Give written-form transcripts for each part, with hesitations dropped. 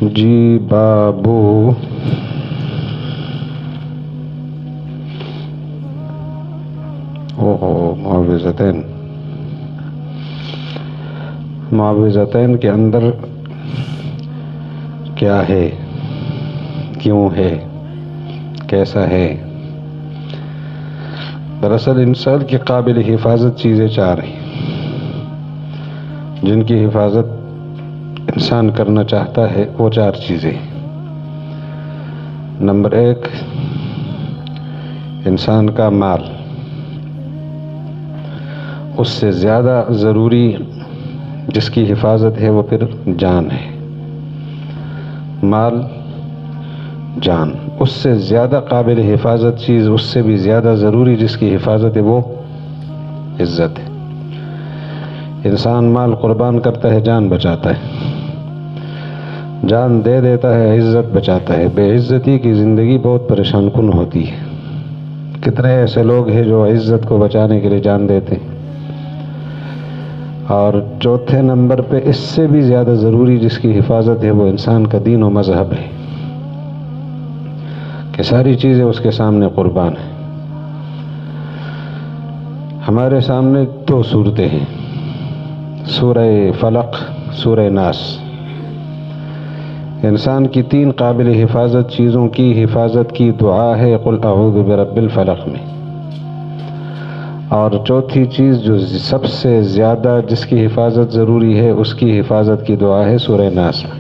جی بابو معوذتین معوذتین کے اندر کیا ہے، کیوں ہے، کیسا ہے؟ دراصل انسان کے قابل حفاظت چیزیں چار ہیں جن کی حفاظت انسان کرنا چاہتا ہے. وہ چار چیزیں: نمبر 1 انسان کا مال، اس سے زیادہ ضروری جس کی حفاظت ہے وہ پھر جان ہے. مال، جان، اس سے زیادہ قابل حفاظت چیز، اس سے بھی زیادہ ضروری جس کی حفاظت ہے وہ عزت ہے. انسان مال قربان کرتا ہے، جان بچاتا ہے، جان دے دیتا ہے، عزت بچاتا ہے. بے عزتی کی زندگی بہت پریشان کن ہوتی ہے. کتنے ایسے لوگ ہیں جو عزت کو بچانے کے لیے جان دیتے ہیں. اور چوتھے نمبر پہ اس سے بھی زیادہ ضروری جس کی حفاظت ہے وہ انسان کا دین و مذہب ہے کہ ساری چیزیں اس کے سامنے قربان ہیں. ہمارے سامنے 2 صورتیں ہیں، سورہ فلق، سورہ ناس. انسان کی 3 قابل حفاظت چیزوں کی حفاظت کی دعا ہے قل اعوذ برب الفلق میں. اور چوتھی چیز جو سب سے زیادہ جس کی حفاظت ضروری ہے اس کی حفاظت کی دعا ہے سورہ ناس میں.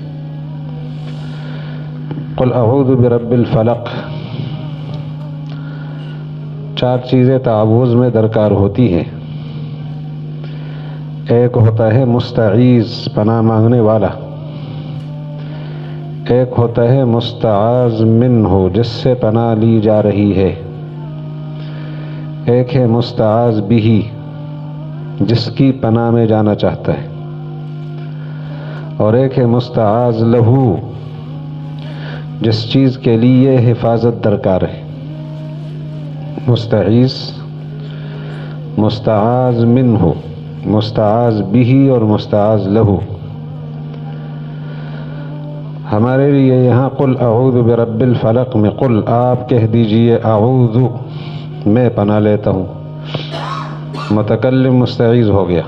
قل اعوذ برب الفلق. 4 چیزیں تعوذ میں درکار ہوتی ہیں. ایک ہوتا ہے مستعیذ، پناہ مانگنے والا. ایک ہوتا ہے مستعاذ منہ، جس سے پناہ لی جا رہی ہے. ایک ہے مستعاذ بہ، جس کی پناہ میں جانا چاہتا ہے. اور ایک ہے مستعاذ لہ، جس چیز کے لیے حفاظت درکار ہے. مستعیذ، مستعاذ منہ، مستعاذ بہ اور مستعاذ لہ. ہمارے لیے یہاں قل اعوذ برب الفلق میں قل آپ کہہ دیجئے اعوذ میں پناہ لیتا ہوں. متکلم مستعیذ ہو گیا،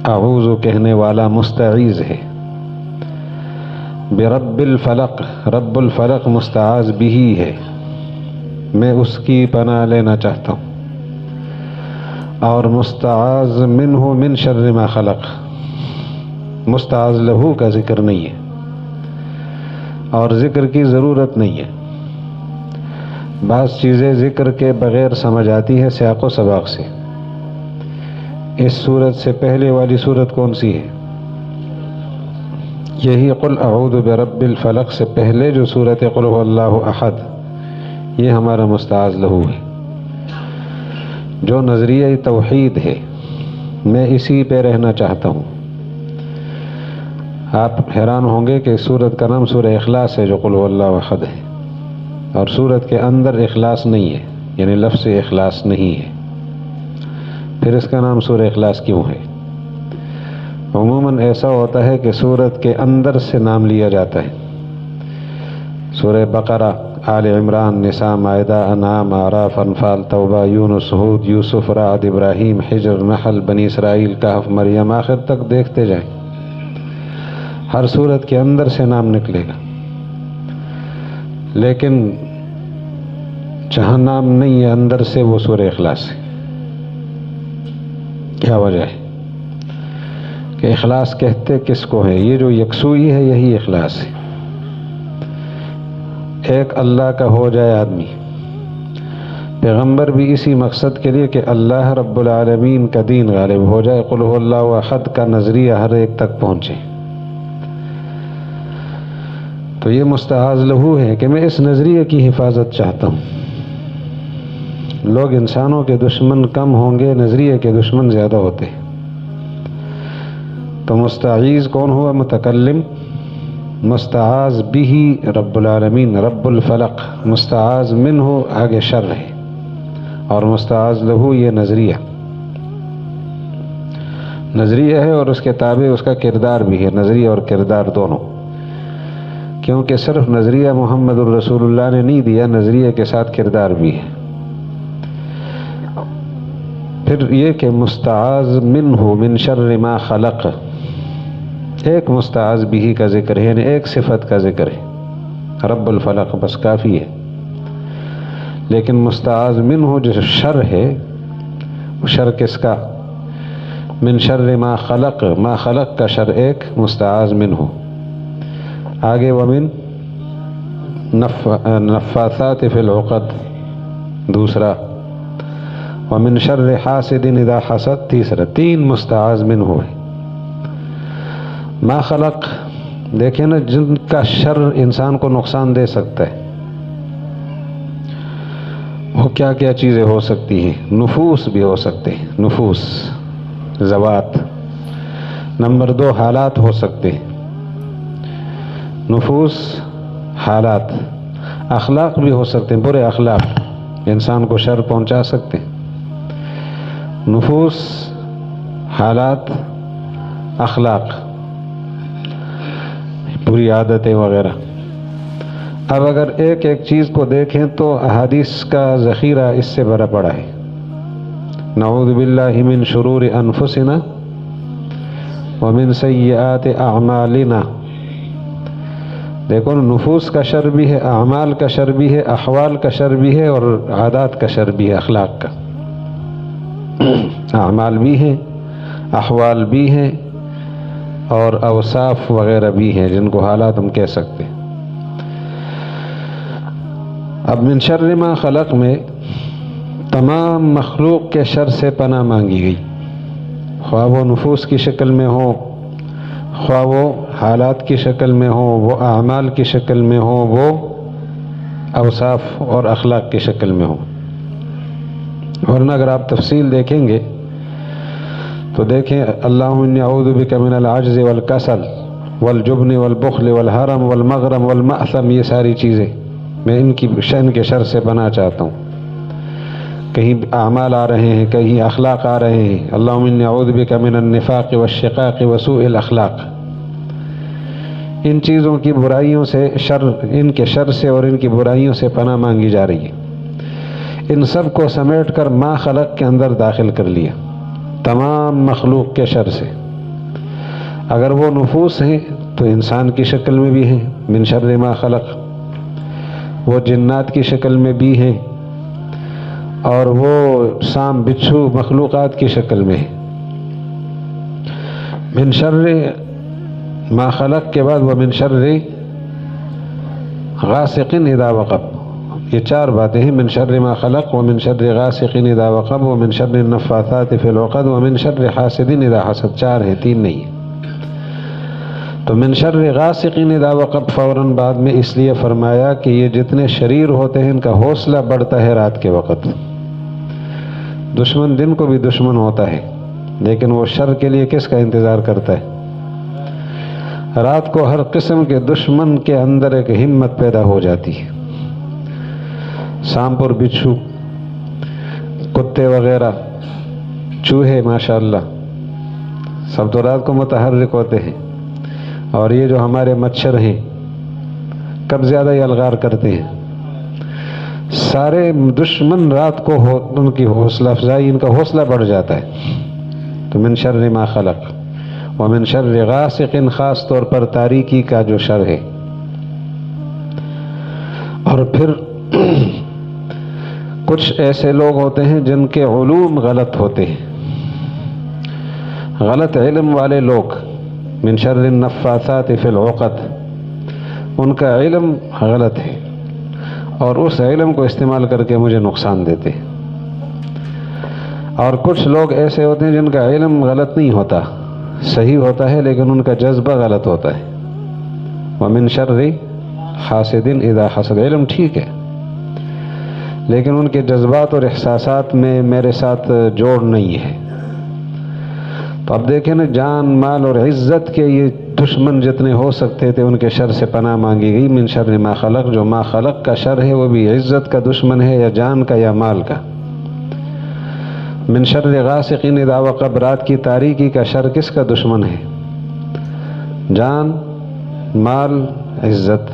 اعوذ کہنے والا مستعیذ ہے. برب الفلق، رب الفلق مستعاذ بہ ہے، میں اس کی پناہ لینا چاہتا ہوں. اور مستعاذ منہ من شر ما خلق، مستعاذ لہ کا ذکر نہیں ہے اور ذکر کی ضرورت نہیں ہے. بعض چیزیں ذکر کے بغیر سمجھ آتی ہے سیاق و سباق سے. اس صورت سے پہلے والی صورت کون سی ہے؟ یہی قل اعوذ برب الفلق سے پہلے جو صورت قل هو اللہ احد، یہ ہمارا مستعاذ لہ ہے. جو نظریہ توحید ہے میں اسی پہ رہنا چاہتا ہوں. آپ حیران ہوں گے کہ سورت کا نام سورہ اخلاص ہے جو قل هو اللہ احد ہے، اور سورت کے اندر اخلاص نہیں ہے، یعنی لفظ اخلاص نہیں ہے. پھر اس کا نام سورہ اخلاص کیوں ہے؟ عموماً ایسا ہوتا ہے کہ سورت کے اندر سے نام لیا جاتا ہے. سورہ بقرہ، آل عمران، نساء، مائدہ، انعام، اعراف، انفال، توبہ، یونس، ہود، یوسف، رعد، ابراہیم، حجر، نحل، بنی اسرائیل، کہف، مریم، آخر تک دیکھتے جائیں. ہر صورت کے اندر سے نام نکلے گا، لیکن جہاں نام نہیں ہے اندر سے وہ سورہ اخلاص ہے. کیا وجہ ہے کہ اخلاص کہتے کس کو ہے؟ یہ جو یکسوئی ہے یہی اخلاص ہے. ایک اللہ کا ہو جائے آدمی. پیغمبر بھی اسی مقصد کے لیے کہ اللہ رب العالمین کا دین غالب ہو جائے، قل هو اللہ احد کا نظریہ ہر ایک تک پہنچے. تو یہ مستعاذ لہ ہے کہ میں اس نظریے کی حفاظت چاہتا ہوں. لوگ انسانوں کے دشمن کم ہوں گے، نظریے کے دشمن زیادہ ہوتے ہیں. تو مستعیذ کون ہوا؟ متکلم. مستعاذ بہ رب العالمین، رب الفلق. مستعاذ منہ آگے شر ہے، اور مستعاذ لہ یہ نظریہ ہے اور اس کے تابع اس کا کردار بھی ہے، نظریہ اور کردار دونوں. کیونکہ صرف نظریہ محمد الرسول اللہ نے نہیں دیا، نظریے کے ساتھ کردار بھی ہے۔ پھر یہ کہ مستعاذ منہ من شر ما خلق، ایک مستعاذ بھی کا ذکر ہے، یعنی ایک صفت کا ذکر ہے، رب الفلق بس کافی ہے۔ لیکن مستعاذ منہ جو شر ہے، وہ شر کس کا؟ من شر ما خلق، ما خلق کا شر ایک مستعاذ منہ۔ آگے ومن نفاثات فی العقد دوسرا، ومن شر حاسد اذا حسد تیسرا، تین مستعاذ منہ ہے۔ ما خلق دیکھیں نا، جن کا شر انسان کو نقصان دے سکتا ہے، وہ کیا کیا چیزیں ہو سکتی ہیں؟ نفوس بھی ہو سکتے ہیں، نفوس ذوات۔ نمبر 2 حالات ہو سکتے ہیں، نفوس حالات۔ اخلاق بھی ہو سکتے ہیں، برے اخلاق انسان کو شر پہنچا سکتے ہیں۔ نفوس، حالات، اخلاق، بری عادتیں وغیرہ۔ اب اگر ایک ایک چیز کو دیکھیں تو احادیث کا ذخیرہ اس سے بھرا پڑا ہے۔ نعوذ باللہ من شرور انفسنا ومن سیئات اعمالنا، دیکھو نفوس کا شر بھی ہے، اعمال کا شر بھی ہے، احوال کا شر بھی ہے، اور عادات کا شر بھی ہے، اخلاق کا۔ اعمال بھی ہیں، احوال بھی ہیں، اور اوصاف وغیرہ بھی ہیں جن کو حالات ہم کہہ سکتے ہیں۔ اب من شر ما خلق میں تمام مخلوق کے شر سے پناہ مانگی گئی، خواہ وہ نفوس کی شکل میں ہو، خواہ وہ حالات کی شکل میں ہو، وہ اعمال کی شکل میں ہو، وہ اوصاف اور اخلاق کی شکل میں ہو۔ ورنہ اگر آپ تفصیل دیکھیں گے تو دیکھیں اللہم انی اعوذ بک من العجز والکسل والجبن والبخل والحرم والمغرم والمأثم، یہ ساری چیزیں میں ان کی شأن کے شر سے پناہ چاہتا ہوں۔ کہیں اعمال آ رہے ہیں، کہیں اخلاق آ رہے ہیں، اللہم انی اعوذ بک من النفاق والشقاق وسوء الاخلاق، ان چیزوں کی برائیوں سے، شر، ان کے شر سے اور ان کی برائیوں سے پناہ مانگی جا رہی ہے۔ ان سب کو سمیٹ کر ما خلق کے اندر داخل کر لیا، تمام مخلوق کے شر سے۔ اگر وہ نفوس ہیں تو انسان کی شکل میں بھی ہیں، من شر ما خلق، وہ جنات کی شکل میں بھی ہیں، اور وہ سام بچھو مخلوقات کی شکل میں ہیں۔ من شر ما خلق کے بعد ومن شر غاسق اذا وقب، یہ 4 باتیں ہیں، من شر ما خلق ومن شر غاسق اذا وقب ومن شر النفاثات فی العقد ومن شر حاسد اذا حسد، 4 ہیں، 3 نہیں ہیں۔ تو من شر غاسق اذا وقب فوراً بعد میں اس لیے فرمایا کہ یہ جتنے شریر ہوتے ہیں ان کا حوصلہ بڑھتا ہے رات کے وقت۔ دشمن دن کو بھی دشمن ہوتا ہے، لیکن وہ شر کے لیے کس کا انتظار کرتا ہے؟ رات کو ہر قسم کے دشمن کے اندر ایک ہمت پیدا ہو جاتی ہے، سانپ اور بچھو، کتے وغیرہ، چوہے، ماشاءاللہ سب تو رات کو متحرک ہوتے ہیں، اور یہ جو ہمارے مچھر ہیں کب زیادہ یہ الغار کرتے ہیں، سارے دشمن رات کو ان کی حوصلہ افزائی، ان کا حوصلہ بڑھ جاتا ہے۔ تو من شر ما خلق ومن شر غاسق، خاص طور پر تاریکی کا جو شر ہے۔ اور پھر کچھ ایسے لوگ ہوتے ہیں جن کے علوم غلط ہوتے ہیں، غلط علم والے لوگ، من شر النفاثات فی العقد، ان کا علم غلط ہے اور اس علم کو استعمال کر کے مجھے نقصان دیتے ہیں۔ اور کچھ لوگ ایسے ہوتے ہیں جن کا علم غلط نہیں ہوتا، صحیح ہوتا ہے، لیکن ان کا جذبہ غلط ہوتا ہے۔ ومن شر حاسد اذا حسد، علم ٹھیک ہے لیکن ان کے جذبات اور احساسات میں میرے ساتھ جوڑ نہیں ہے۔ تو اب دیکھیں نا، جان، مال اور عزت کے یہ دشمن جتنے ہو سکتے تھے ان کے شر سے پناہ مانگی گئی۔ من شر ما خلق، جو ما خلق کا شر ہے وہ بھی عزت کا دشمن ہے، یا جان کا یا مال کا۔ من شر غاسق اذا وقب، رات کی تاریکی کا شر کس کا دشمن ہے؟ جان، مال، عزت.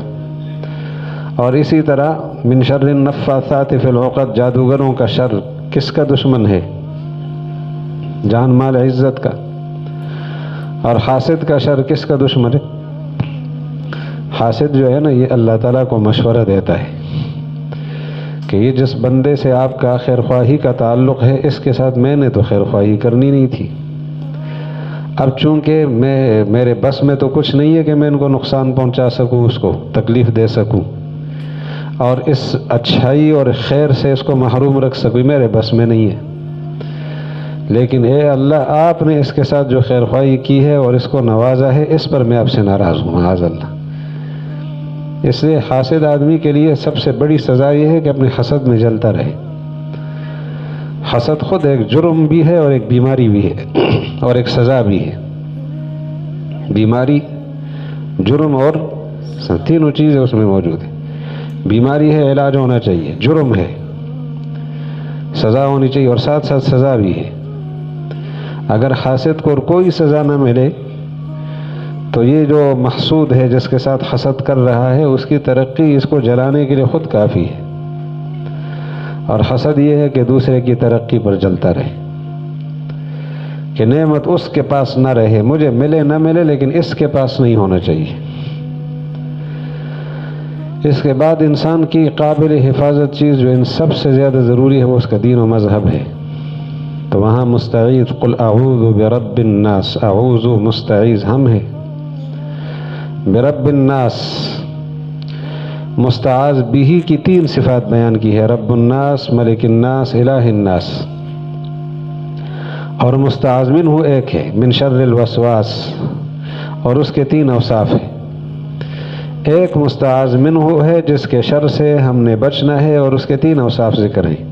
اور اسی طرح من شر النفاثات فی العقد، جادوگروں کا شر کس کا دشمن ہے؟ جان مال عزت کا. اور حاسد کا شر کس کا دشمن ہے؟ حاسد جو ہے نا، یہ اللہ تعالیٰ کو مشورہ دیتا ہے کہ یہ جس بندے سے آپ کا خیر خواہی کا تعلق ہے، اس کے ساتھ میں نے تو خیر خواہی کرنی نہیں تھی. اب چونکہ میرے بس میں تو کچھ نہیں ہے کہ میں ان کو نقصان پہنچا سکوں، اس کو تکلیف دے سکوں، اور اس اچھائی اور خیر سے اس کو محروم رکھ سکوں، میرے بس میں نہیں ہے. لیکن اے اللہ، آپ نے اس کے ساتھ جو خیر خواہی کی ہے اور اس کو نوازا ہے، اس پر میں آپ سے ناراض ہوں معاذ اللہ. اس لیے حاسد آدمی کے لیے سب سے بڑی سزا یہ ہے کہ اپنے حسد میں جلتا رہے. حسد خود ایک جرم بھی ہے اور ایک بیماری بھی ہے اور ایک سزا بھی ہے. بیماری، جرم اور تینوں چیزیں اس میں موجود ہیں. بیماری ہے، علاج ہونا چاہیے. جرم ہے، سزا ہونی چاہیے، اور ساتھ ساتھ سزا بھی ہے. اگر حاسد کو کوئی سزا نہ ملے تو یہ جو محسود ہے، جس کے ساتھ حسد کر رہا ہے، اس کی ترقی اس کو جلانے کے لیے خود کافی ہے. اور حسد یہ ہے کہ دوسرے کی ترقی پر جلتا رہے، کہ نعمت اس کے پاس نہ رہے، مجھے ملے نہ ملے لیکن اس کے پاس نہیں ہونا چاہیے. اس کے بعد انسان کی قابل حفاظت چیز جو ان سب سے زیادہ ضروری ہے، وہ اس کا دین و مذہب ہے. تو وہاں مستعیذ، قل اعوذ برب الناس، اعوذ مستعیذ ہم ہیں برب الناس. مستعاذ بھی کی 3 صفات بیان کی ہے: رب الناس، ملک الناس، الہ الناس. اور مستعاذ منہ ایک ہے، من شر الوسواس، اور اس کے 3 اوصاف ہیں. ایک مستعاذ منہ ہے جس کے شر سے ہم نے بچنا ہے، اور اس کے 3 اوصاف ذکر ہیں.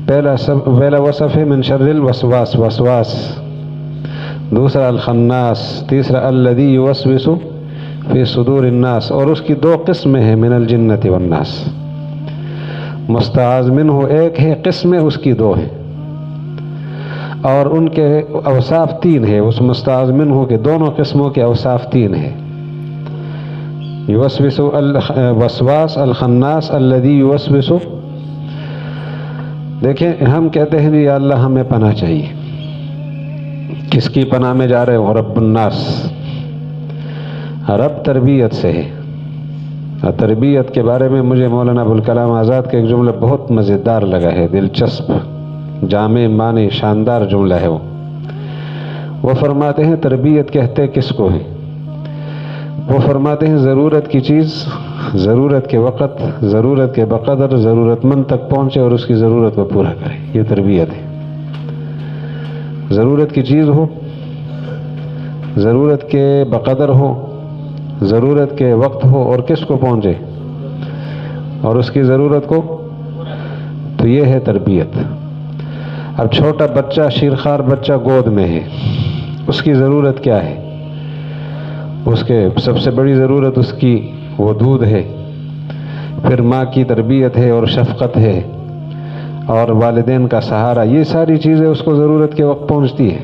پہلا وصف ہے من شر الوسواس، وسواس. دوسرا الخناس. تیسرا الذی یوسوس فی صدور الناس. اور اس کی 2 قسمیں ہیں، من الجنۃ والناس. مستعاذ منہ ایک ہے، قسمیں اس کی 2 ہیں، اور ان کے اوصاف 3 ہیں. اس مستعاذ منہ کے دونوں قسموں کے اوصاف 3 ہیں: یوسوس الوسواس، الخناس، الذی یوسوس. دیکھیں، ہم کہتے ہیں یا اللہ ہمیں پناہ چاہیے. کس کی پناہ میں جا رہے ہو؟ رب الناس. رب تربیت سے ہے. تربیت کے بارے میں مجھے مولانا ابوالکلام آزاد کا ایک جملہ بہت مزیدار لگا ہے، دلچسپ، جامع معنی، شاندار جملہ ہے. وہ فرماتے ہیں تربیت کہتے کس کو ہے؟ وہ فرماتے ہیں ضرورت کی چیز ضرورت کے وقت، ضرورت کے بقدر ضرورت مند تک پہنچے اور اس کی ضرورت کو پورا کرے. یہ تربیت ہے. ضرورت کی چیز ہو، ضرورت کے بقدر ہو، ضرورت کے وقت ہو، اور کس کو پہنچے؟ اور اس کی ضرورت کو. تو یہ ہے تربیت. اب چھوٹا بچہ، شیرخوار بچہ گود میں ہے، اس کی ضرورت کیا ہے؟ اس کے سب سے بڑی ضرورت اس کی وہ دودھ ہے، پھر ماں کی تربیت ہے اور شفقت ہے، اور والدین کا سہارا. یہ ساری چیزیں اس کو ضرورت کے وقت پہنچتی ہے،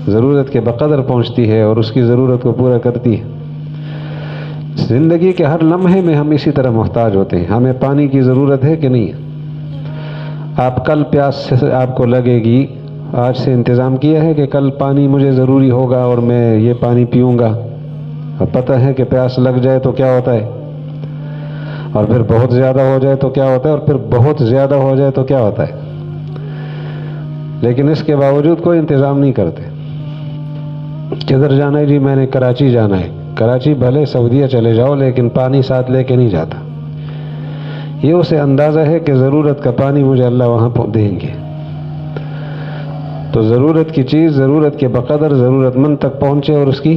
ضرورت کے بقدر پہنچتی ہے، اور اس کی ضرورت کو پورا کرتی ہے. زندگی کے ہر لمحے میں ہم اسی طرح محتاج ہوتے ہیں. ہمیں پانی کی ضرورت ہے کہ نہیں؟ آپ کل پیاس سے آپ کو لگے گی، آج سے انتظام کیا ہے کہ کل پانی مجھے ضروری ہوگا اور میں یہ پانی پیوں گا. اور پتہ ہے کہ پیاس لگ جائے تو کیا ہوتا ہے، اور پھر بہت زیادہ ہو جائے تو کیا ہوتا ہے، اور پھر بہت زیادہ ہو جائے تو کیا ہوتا ہے. لیکن اس کے باوجود کوئی انتظام نہیں کرتے. کدھر جانا ہے؟ جی میں نے کراچی جانا ہے. کراچی بھلے سعودیہ چلے جاؤ لیکن پانی ساتھ لے کے نہیں جاتا. یہ اسے اندازہ ہے کہ ضرورت کا پانی مجھے اللہ وہاں دیں گے. تو ضرورت کی چیز ضرورت کے بقدر ضرورت مند تک پہنچے، اور اس کی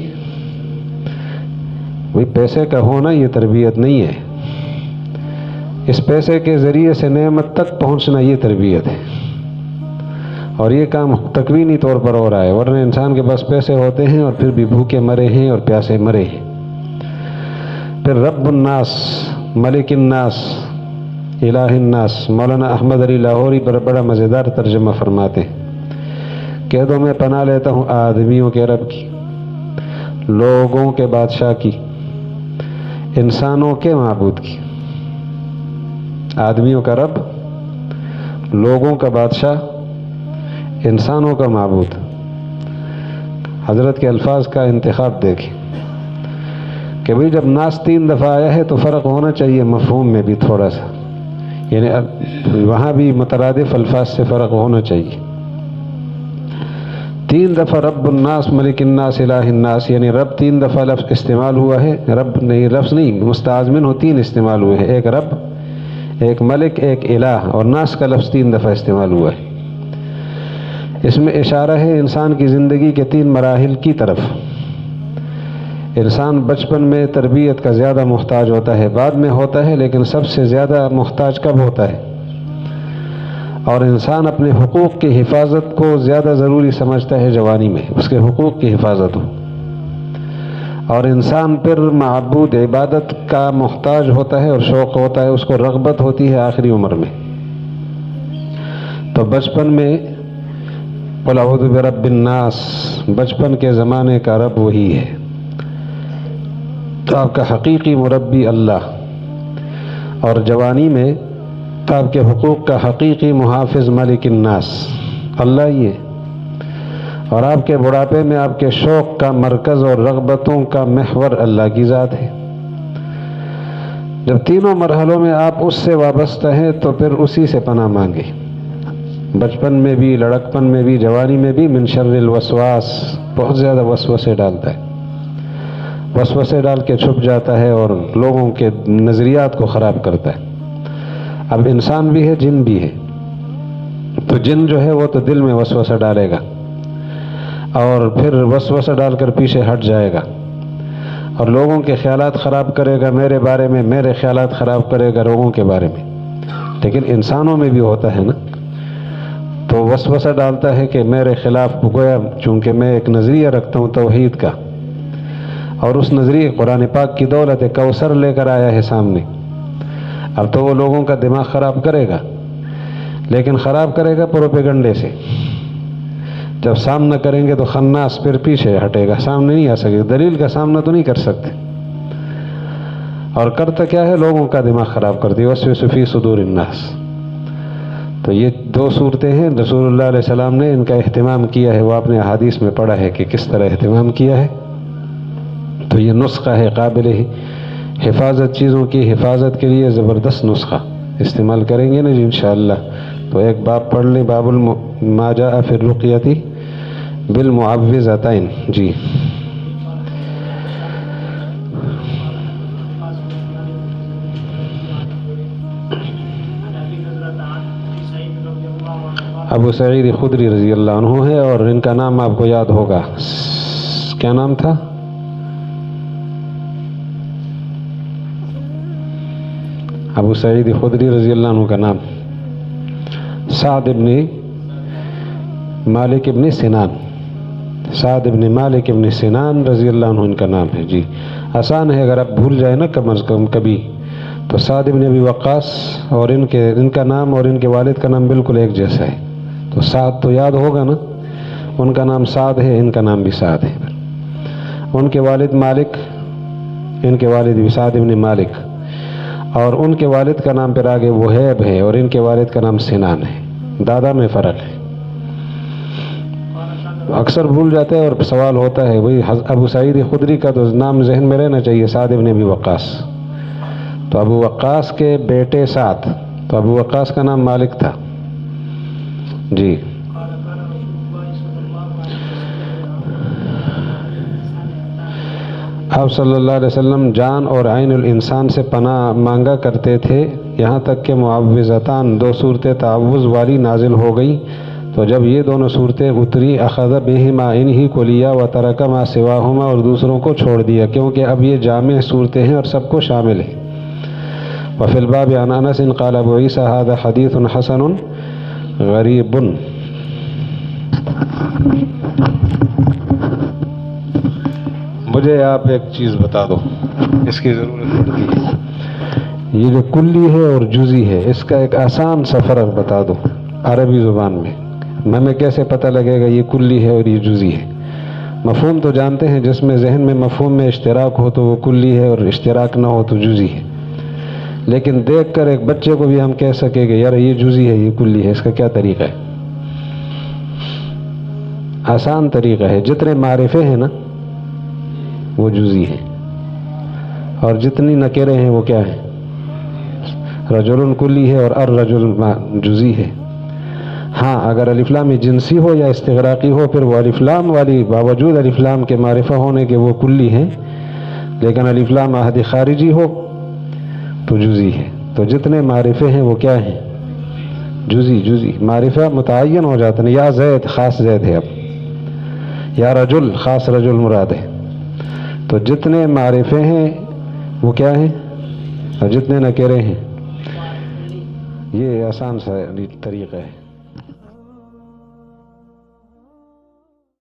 وہی پیسے کا ہونا یہ تربیت نہیں ہے. اس پیسے کے ذریعے سے نعمت تک پہنچنا یہ تربیت ہے. اور یہ کام تکوینی طور پر ہو رہا ہے، ورنہ انسان کے پاس پیسے ہوتے ہیں اور پھر بھی بھوکے مرے ہیں اور پیاسے مرے ہیں. پھر رب الناس، ملک الناس، الہ الناس. مولانا احمد علی لاہوری بڑا مزیدار ترجمہ فرماتے ہیں، کہہ دو میں پناہ لیتا ہوں آدمیوں کے رب کی، لوگوں کے بادشاہ کی، انسانوں کے معبود کی، آدمیوں کا رب، لوگوں کا بادشاہ، انسانوں کا معبود۔ حضرت کے الفاظ کا انتخاب دیکھیں کہ بھئی جب ناس 3 دفعہ آیا ہے تو فرق ہونا چاہیے مفہوم میں بھی تھوڑا سا، یعنی وہاں بھی مترادف الفاظ سے فرق ہونا چاہیے۔ 3 دفعہ رب الناس ملک الناس الہ الناس، یعنی رب 3 دفعہ لفظ استعمال ہوا ہے، رب نہیں لفظ نہیں مستعاذ منہ 3 استعمال ہوئے ہیں، ایک رب، ایک ملک، ایک الہ، اور ناس کا لفظ 3 دفعہ استعمال ہوا ہے۔ اس میں اشارہ ہے انسان کی زندگی کے 3 مراحل کی طرف۔ انسان بچپن میں تربیت کا زیادہ محتاج ہوتا ہے، بعد میں ہوتا ہے، لیکن سب سے زیادہ محتاج کب ہوتا ہے؟ اور انسان اپنے حقوق کی حفاظت کو زیادہ ضروری سمجھتا ہے جوانی میں، اس کے حقوق کی حفاظت ہو، اور انسان پھر معبود عبادت کا محتاج ہوتا ہے اور شوق ہوتا ہے، اس کو رغبت ہوتی ہے آخری عمر میں۔ تو بچپن میں قل اعوذ برب الناس، بچپن کے زمانے کا رب وہی ہے، تو آپ کا حقیقی مربی اللہ، اور جوانی میں تو آپ کے حقوق کا حقیقی محافظ ملک الناس اللہ ہی ہے، اور آپ کے بڑھاپے میں آپ کے شوق کا مرکز اور رغبتوں کا محور اللہ کی ذات ہے۔ جب تینوں مرحلوں میں آپ اس سے وابستہ ہیں تو پھر اسی سے پناہ مانگے، بچپن میں بھی، لڑکپن میں بھی، جوانی میں بھی۔ من شر الوسواس، بہت زیادہ وسوسے ڈالتا ہے، وسوسے ڈال کے چھپ جاتا ہے اور لوگوں کے نظریات کو خراب کرتا ہے۔ اب انسان بھی ہے، جن بھی ہے، تو جن جو ہے وہ تو دل میں وسوسہ ڈالے گا اور پھر وسوسہ ڈال کر پیچھے ہٹ جائے گا اور لوگوں کے خیالات خراب کرے گا، میرے بارے میں میرے خیالات خراب کرے گا لوگوں کے بارے میں۔ لیکن انسانوں میں بھی ہوتا ہے نا، تو وسوسہ ڈالتا ہے کہ میرے خلاف گویا، چونکہ میں ایک نظریہ رکھتا ہوں توحید کا، اور اس نظریے قرآن پاک کی دولت کوثر لے کر آیا ہے سامنے، اب تو وہ لوگوں کا دماغ خراب کرے گا، لیکن خراب کرے گا پروپیگنڈے سے۔ جب سامنا کریں گے تو خناس پھر پیچھے ہٹے گا، سامنے نہیں آ سکے، دلیل کا سامنا تو نہیں کر سکتے، اور کرتا کیا ہے؟ لوگوں کا دماغ خراب کرتی ہے، وسوس فی صدور الناس۔ تو یہ 2 صورتیں ہیں رسول اللہ علیہ السلام نے ان کا اہتمام کیا ہے، وہ آپ نے احادیث میں پڑھا ہے کہ کس طرح اہتمام کیا ہے۔ تو یہ نسخہ ہے قابل حفاظت، چیزوں کی حفاظت کے لیے زبردست نسخہ استعمال کریں گے نا جی انشاءاللہ۔ تو ایک باب پڑھ لیں، باب ما جاء فی الرقیۃ بالمعوذتین۔ جی ابو سعید خدری رضی اللہ عنہ ہے، اور ان کا نام آپ کو یاد ہوگا، کیا نام تھا؟ ابو سعید خدری رضی اللہ عنہ کا نام سعد ابن مالک ابن سنان، سعد ابن مالک ابن سنان رضی اللہ عنہ ان کا نام ہے۔ جی آسان ہے، اگر آپ بھول جائیں نا کم از کم کبھی، تو سعد ابن ابی وقاص اور ان کا نام اور ان کے والد کا نام بالکل ایک جیسا ہے، تو سعد تو یاد ہوگا نا، ان کا نام سعد ہے، ان کا نام بھی سعد ہے۔ ان کے والد مالک، ان کے والد بھی سعد ابن مالک، اور ان کے والد کا نام پھر آگے وہیب ہے، اور ان کے والد کا نام سنان ہے، دادا میں فرق ہے۔ اکثر بھول جاتے ہیں اور سوال ہوتا ہے وہی ابو سعید خدری کا تو نام ذہن میں رہنا چاہیے، سعد ابن ابی وقاص، تو ابو وقاص کے بیٹے سعد، تو ابو وقاص کا نام مالک تھا۔ جی آپ صلی اللہ علیہ وسلم جان اور عین الانسان سے پناہ مانگا کرتے تھے، یہاں تک کہ معوذتان 2 صورتیں تعوذ والی نازل ہو گئی، تو جب یہ دونوں صورتیں اتری اخذ بہما، انہی کو لیا، و ترک ما سواہما، اور دوسروں کو چھوڑ دیا، کیونکہ اب یہ جامع صورتیں ہیں اور سب کو شامل ہے۔ وفی الباب عن انس قال ابو عیسیٰ ھذا حدیث حسن غریب۔ مجھے آپ ایک چیز بتا دو، اس کی ضرورت پڑتی ہے، یہ جو کلی ہے اور جزئی ہے، اس کا ایک آسان سا فرق بتا دو عربی زبان میں، ہمیں کیسے پتہ لگے گا یہ کلی ہے اور یہ جزئی ہے؟ مفہوم تو جانتے ہیں، جس میں ذہن میں مفہوم میں اشتراک ہو تو وہ کلی ہے، اور اشتراک نہ ہو تو جزئی ہے. لیکن دیکھ کر ایک بچے کو بھی ہم کہہ سکیں کہ یار یہ جزئی ہے یہ کلی ہے، اس کا کیا طریقہ ہے؟ آسان طریقہ ہے. جتنے معرفے ہیں نا وہ جزئی ہیں، اور جتنی نکرے ہیں وہ کیا ہیں؟ رجل کلی ہے اور الرجل جزئی ہے. ہاں اگر الف لام جنسی ہو یا استغراقی ہو، پھر وہ الف لام والی باوجود الف لام کے معرفہ ہونے کے وہ کلی ہیں، لیکن الف لام عہد خارجی ہو تو جزئی ہے. تو جتنے معرفے ہیں وہ کیا ہیں؟ جزئی. معرفہ متعین ہو جاتا ہے. یا زید خاص زید ہے، اب یا رجل خاص رجل مراد ہے. تو جتنے معرفے ہیں وہ کیا ہیں اور جتنے نکرے ہیں. یہ آسان سا طریقہ ہے.